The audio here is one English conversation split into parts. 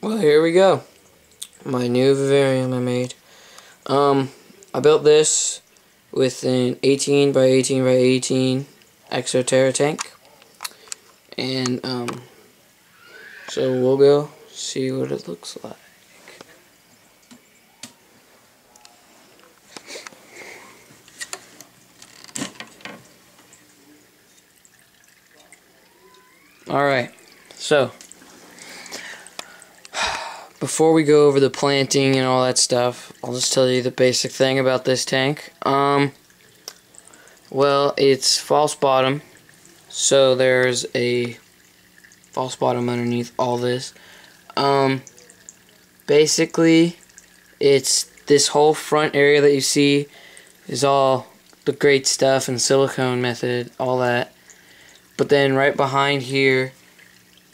Well, here we go. My new vivarium I made. I built this with an 18 by 18 by 18 Exoterra tank. And, so we'll go see what it looks like. Alright, so before we go over the planting and all that stuff, I'll just tell you the basic thing about this tank. Well, it's false bottom, so there's a false bottom underneath all this. Basically, it's this whole front area that you see is all the great stuff and silicone method, all that. But then right behind here,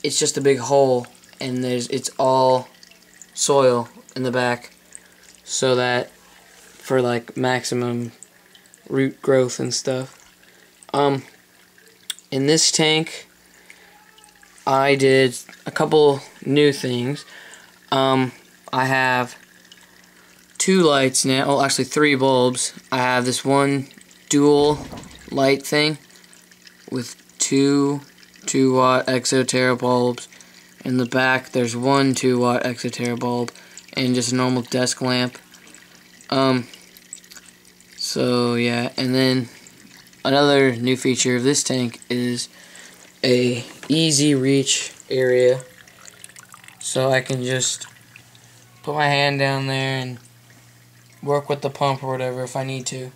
it's just a big hole, and it's all soil in the back, so that for like maximum root growth and stuff. In this tank, I did a couple new things. I have 2 lights now, well actually 3 bulbs. I have this one dual light thing with 2 2-watt Exoterra bulbs. In the back there's one 2-watt Exoterra bulb and just a normal desk lamp. So yeah, and then another new feature of this tank is a easy reach area, so I can just put my hand down there and work with the pump or whatever if I need to.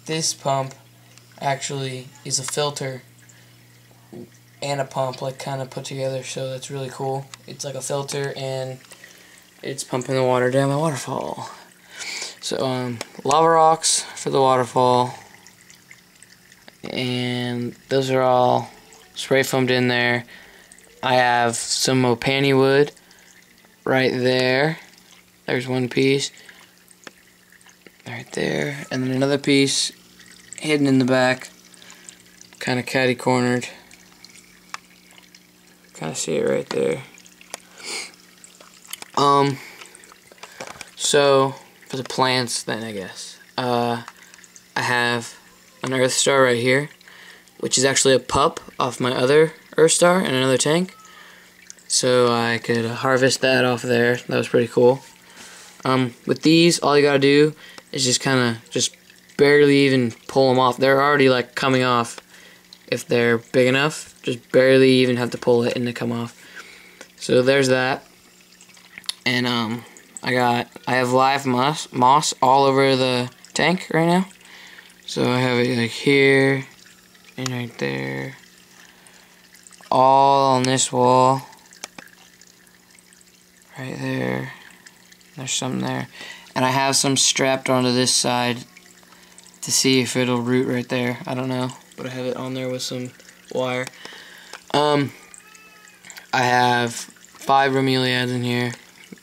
This pump actually is a filter and a pump, like kind of put together, so that's really cool. It's like a filter and it's pumping the water down my waterfall. So lava rocks for the waterfall, and those are all spray foamed in there. I have some Mopani wood right there. There's one piece right there, and then another piece hidden in the back, kind of catty cornered. Kind of see it right there. So for the plants then, I guess I have an earth star right here, which is actually a pup off my other earth star in another tank, so I could harvest that off there. That was pretty cool. With these, all you gotta do is just kind of just barely even pull them off. They're already like coming off if they're big enough. Just barely even have to pull it and they come off. So there's that. And I have live moss all over the tank right now. So I have it like here and right there, all on this wall right there. There's some there, and I have some strapped onto this side to see if it'll root right there. I don't know, but I have it on there with some wire. I have 5 bromeliads in here.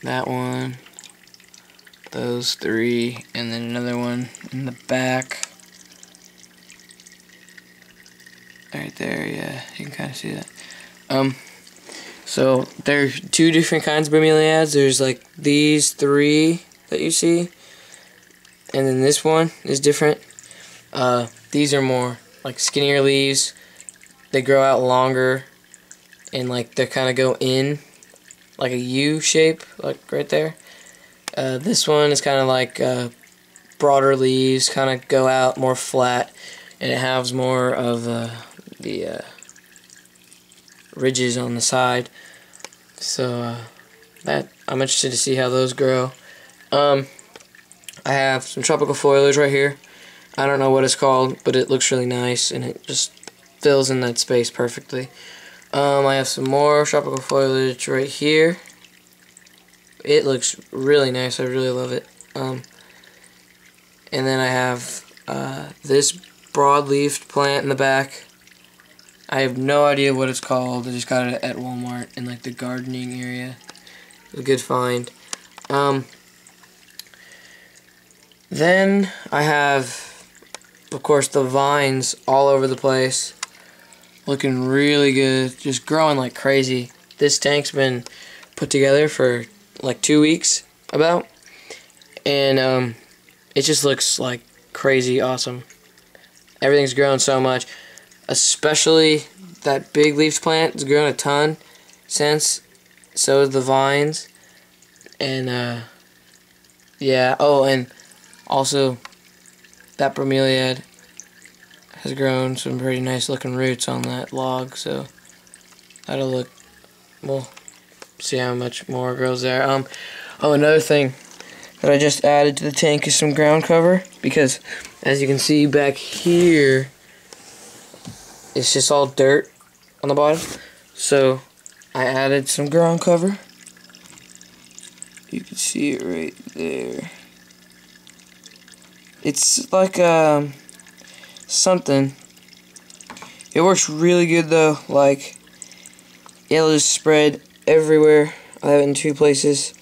That one, those 3, and then another one in the back. Right there, yeah, you can kind of see that. So there's 2 different kinds of bromeliads. There's like these 3 that you see, and then this one is different. These are more like skinnier leaves. They grow out longer, and like they kind of go in like a U shape, like right there. This one is kind of like broader leaves, kind of go out more flat, and it has more of the ridges on the side. So that I'm interested to see how those grow. I have some tropical foliage right here. I don't know what it's called, but it looks really nice, and it just fills in that space perfectly. I have some more tropical foliage right here. It looks really nice. I really love it. And then I have this broad-leafed plant in the back. I have no idea what it's called. I just got it at Walmart in like the gardening area. It was a good find. Then I have, of course, the vines all over the place, looking really good, just growing like crazy. This tank's been put together for like 2 weeks about, and it just looks like crazy awesome. Everything's grown so much, especially that big leaves plant has grown a ton since. So have the vines, and yeah. Oh, and also that bromeliad has grown some pretty nice looking roots on that log, so that'll look, we'll see how much more grows there. Oh, another thing that I just added to the tank is some ground cover, because as you can see back here, it's just all dirt on the bottom. So I added some ground cover. You can see it right there. It's like something. It works really good though. Like, it'll just spread everywhere. I have it in 2 places.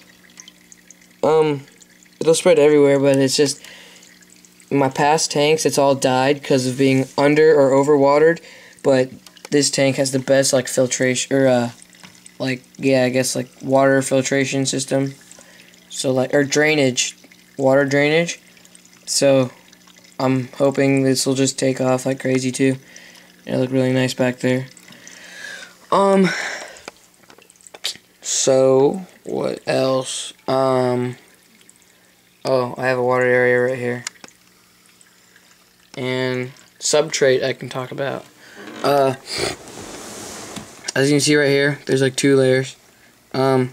It'll spread everywhere, but it's just, in my past tanks, it's all died because of being under or overwatered. But this tank has the best like filtration, or like, yeah, I guess like water filtration system. So like, or drainage, water drainage. So I'm hoping this will just take off like crazy too. It'll look really nice back there. So what else? Oh, I have a water area right here. And substrate I can talk about. As you can see right here, there's like 2 layers. On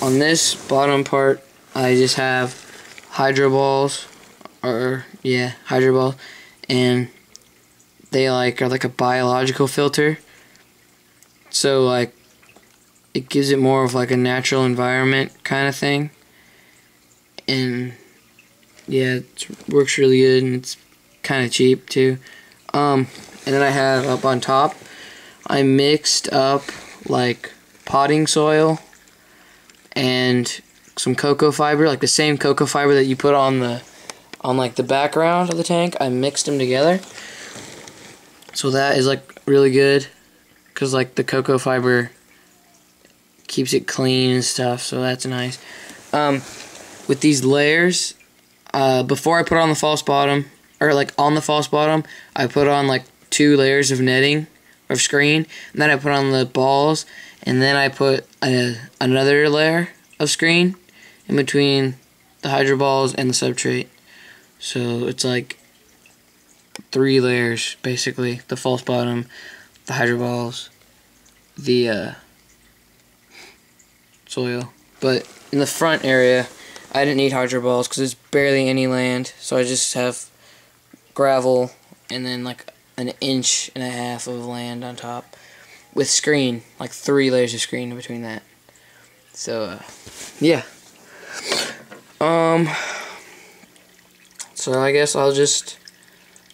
this bottom part, I just have hydro balls, or yeah, hydro balls, and they like are like a biological filter. So like, it gives it more of like a natural environment kind of thing, and yeah, it works really good, and it's kind of cheap too. And then I have up on top, I mixed up like potting soil and some cocoa fiber, like the same cocoa fiber that you put on like the background of the tank. I mixed them together, so that is like really good, because like the cocoa fiber keeps it clean and stuff, so that's nice. With these layers, before I put on the false bottom, or like on the false bottom, I put on like 2 layers of netting, of screen, and then I put on the balls, and then I put another layer of screen in between the hydro balls and the substrate. So it's like 3 layers basically: the false bottom, the hydro balls, the soil. But in the front area, I didn't need hydro balls because there's barely any land, so I just have gravel and then like an 1.5 inches of land on top with screen, like 3 layers of screen in between that. So yeah. So I guess I'll just,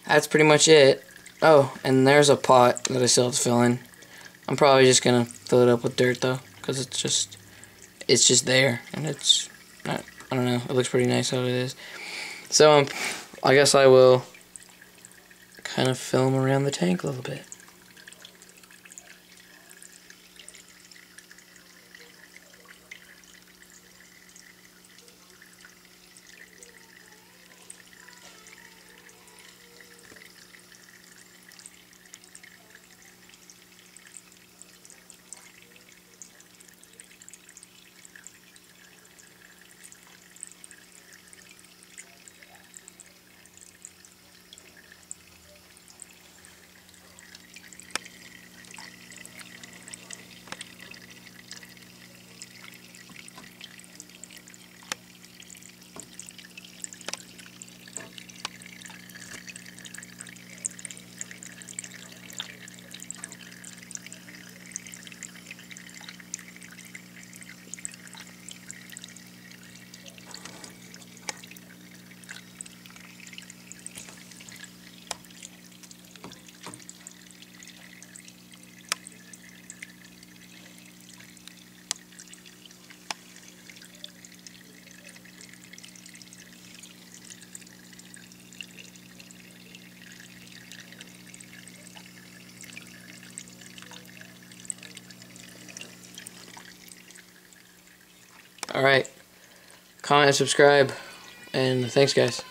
that's pretty much it. Oh, and there's a pot that I still have to fill in. I'm probably just gonna fill it up with dirt though, because it's just there, and it's not, I don't know, it looks pretty nice how it is. So I guess I will kind of film around the tank a little bit. Alright. Comment and subscribe. And thanks, guys.